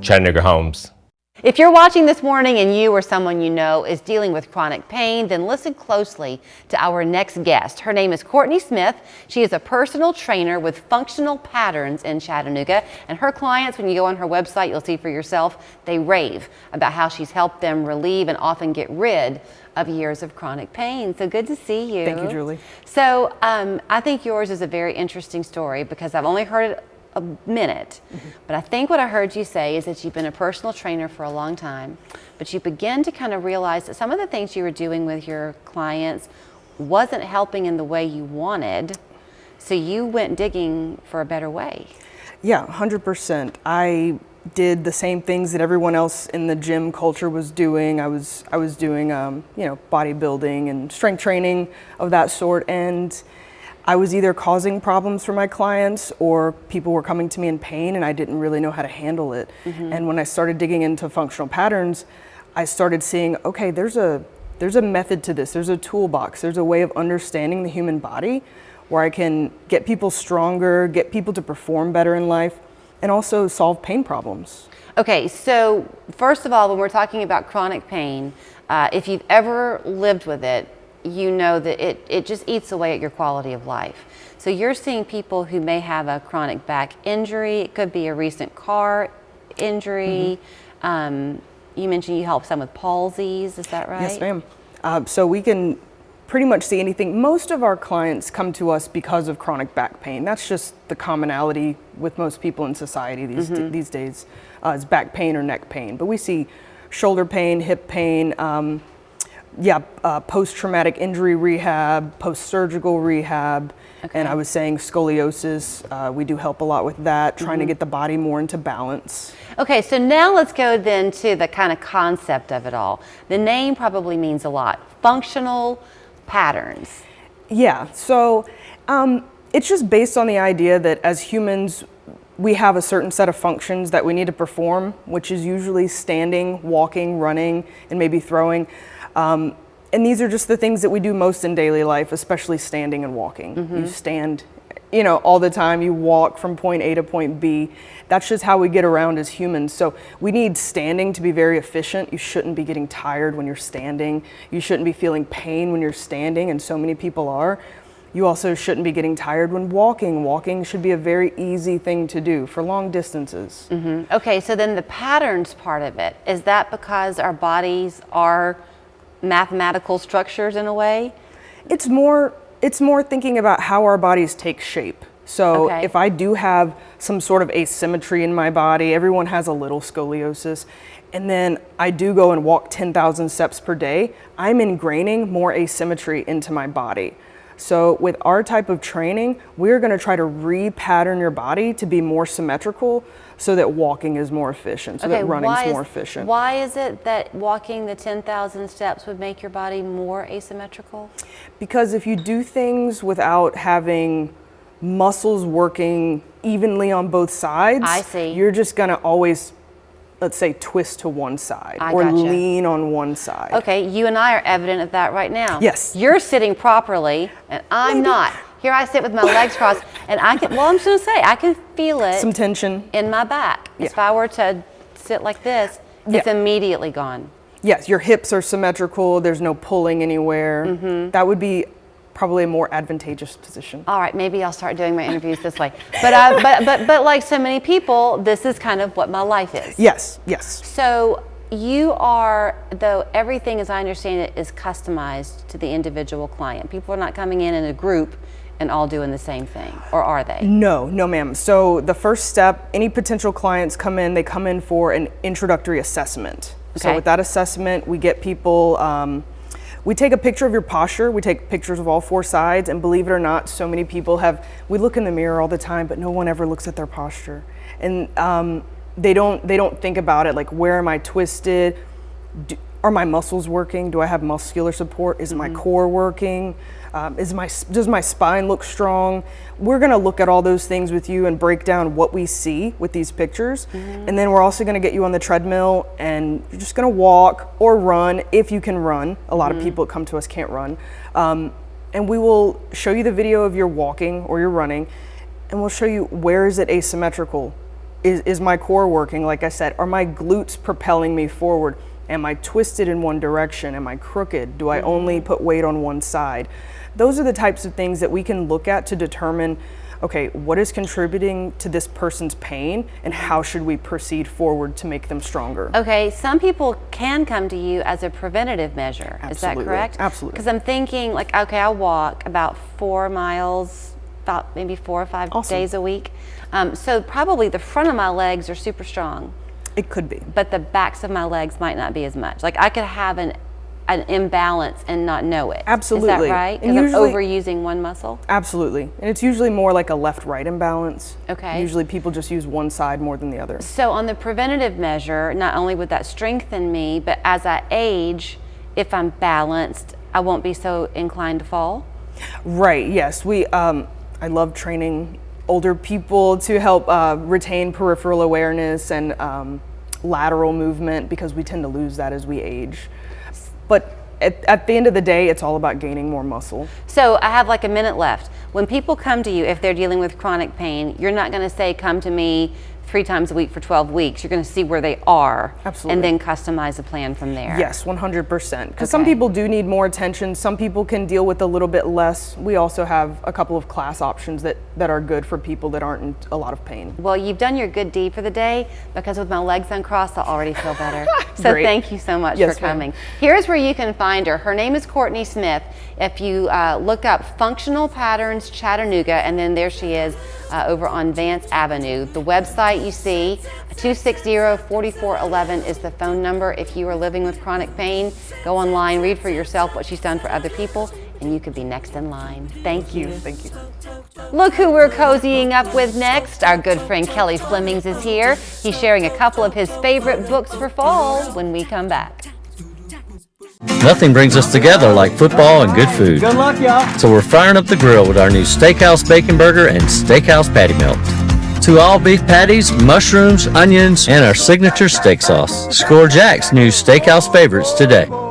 Chattanooga Homes. If you're watching this morning and you or someone you know is dealing with chronic pain, then listen closely to our next guest. Her name is Courtney Smith. She is a personal trainer with Functional Patterns in Chattanooga. And her clients, when you go on her website, you'll see for yourself, they rave about how she's helped them relieve and often get rid of years of chronic pain. So good to see you. Thank you, Julie. So I think yours is a very interesting story because I've only heard it a minute, but I think what I heard you say is that you've been a personal trainer for a long time, but you begin to kind of realize that some of the things you were doing with your clients wasn't helping in the way you wanted, so you went digging for a better way. Yeah, 100%. I did the same things that everyone else in the gym culture was doing. I was doing bodybuilding and strength training of that sort, and I was either causing problems for my clients or people were coming to me in pain and I didn't really know how to handle it. And when I started digging into functional patterns, I started seeing, okay, there's a method to this. There's a toolbox. There's a way of understanding the human body where I can get people stronger, get people to perform better in life, and also solve pain problems. Okay, so first of all, when we're talking about chronic pain, if you've ever lived with it, you know that it just eats away at your quality of life. So you're seeing people who may have a chronic back injury. It could be a recent car injury. You mentioned you help some with palsies, is that right? Yes, ma'am. So we can pretty much see anything. Most of our clients come to us because of chronic back pain. That's just the commonality with most people in society these days, is back pain or neck pain. But we see shoulder pain, hip pain, post-traumatic injury rehab, post-surgical rehab, and I was saying scoliosis. We do help a lot with that, trying to get the body more into balance. Okay, so now let's go then to the kind of concept of it all. The name probably means a lot. Functional patterns. Yeah, so it's just based on the idea that as humans, we have a certain set of functions that we need to perform, which is usually standing, walking, running, and maybe throwing. And these are just the things that we do most in daily life, especially standing and walking. You stand, all the time. You walk from point A to point B. That's just how we get around as humans. So we need standing to be very efficient. You shouldn't be getting tired when you're standing. You shouldn't be feeling pain when you're standing, and so many people are. You also shouldn't be getting tired when walking. Walking should be a very easy thing to do for long distances. Okay, so then the patterns part of it, is that because our bodies are mathematical structures in a way? It's more thinking about how our bodies take shape. So if I do have some sort of asymmetry in my body, everyone has a little scoliosis, and then I do go and walk 10,000 steps per day, I'm ingraining more asymmetry into my body. So with our type of training, we're going to try to repattern your body to be more symmetrical so that walking is more efficient, so that running is more efficient. Why is it that walking the 10,000 steps would make your body more asymmetrical? Because if you do things without having muscles working evenly on both sides, you're just going to always, let's say, twist to one side or lean on one side. Okay, you and I are evident of that right now. Yes. You're sitting properly and I'm not. Here I sit with my legs crossed and I can, I'm just gonna say, I can feel it. Some tension. In my back. If I were to sit like this, it's immediately gone. Yes, your hips are symmetrical, there's no pulling anywhere. That would be probably a more advantageous position. All right, maybe I'll start doing my interviews this way. But like so many people, this is kind of what my life is. Yes. So you are, though everything as I understand it is customized to the individual client. People are not coming in a group and all doing the same thing, or are they? No ma'am. So the first step, any potential clients come in, they come in for an introductory assessment. So with that assessment, we get people, we take a picture of your posture, we take pictures of all four sides, and believe it or not, so many people we look in the mirror all the time, but no one ever looks at their posture. And they don't think about it, like, where am I twisted? Are my muscles working? Do I have muscular support? Is my core working? Does my spine look strong? We're gonna look at all those things with you and break down what we see with these pictures. And then we're also gonna get you on the treadmill and you're just gonna walk or run if you can run. A lot of people that come to us can't run. And we will show you the video of your walking or your running, and we'll show you where is it asymmetrical. Is my core working? Like I said, are my glutes propelling me forward? Am I twisted in one direction? Am I crooked? Do I only put weight on one side? Those are the types of things that we can look at to determine, okay, what is contributing to this person's pain and how should we proceed forward to make them stronger? Okay, some people can come to you as a preventative measure. Absolutely. Is that correct? Absolutely. Because I'm thinking like, okay, I'll walk about 4 miles, about maybe 4 or 5 Awesome. days a week. So probably the front of my legs are super strong, It could be. but the backs of my legs might not be as much. Like I could have an imbalance and not know it. Absolutely. Is that right? And Because I'm usually- overusing one muscle? Absolutely. And it's usually more like a left-right imbalance. Okay. Usually people just use one side more than the other. So on the preventative measure, not only would that strengthen me, but as I age, if I'm balanced, I won't be so inclined to fall? Right, yes. I love training older people to help retain peripheral awareness and lateral movement because we tend to lose that as we age. But at the end of the day, it's all about gaining more muscle. So I have like a minute left. When people come to you, if they're dealing with chronic pain, you're not going to say, come to me 3 times a week for 12 weeks. You're going to see where they are. Absolutely. And then customize a plan from there. Yes, 100%. Because some Okay. people do need more attention. Some people can deal with a little bit less. We also have a couple of class options that are good for people that aren't in a lot of pain. Well, you've done your good deed for the day because with my legs uncrossed, I already feel better. So Great. thank you so much Yes, for ma'am. coming. Here's where you can find her. Her name is Courtney Smith. If you look up Functional Patterns Chattanooga, and then there she is over on Vance Avenue. The website you see, 260-4411 is the phone number. If you are living with chronic pain, go online, read for yourself what she's done for other people, and you could be next in line. Thank you. Thank you. Look who we're cozying up with next. Our good friend Kelly Flemings is here. He's sharing a couple of his favorite books for fall when we come back. Nothing brings us together like football and good food. Good luck, y'all. So we're firing up the grill with our new Steakhouse Bacon Burger and Steakhouse Patty Melt. 2 all-beef patties, mushrooms, onions, and our signature steak sauce. Score Jack's new Steakhouse favorites today.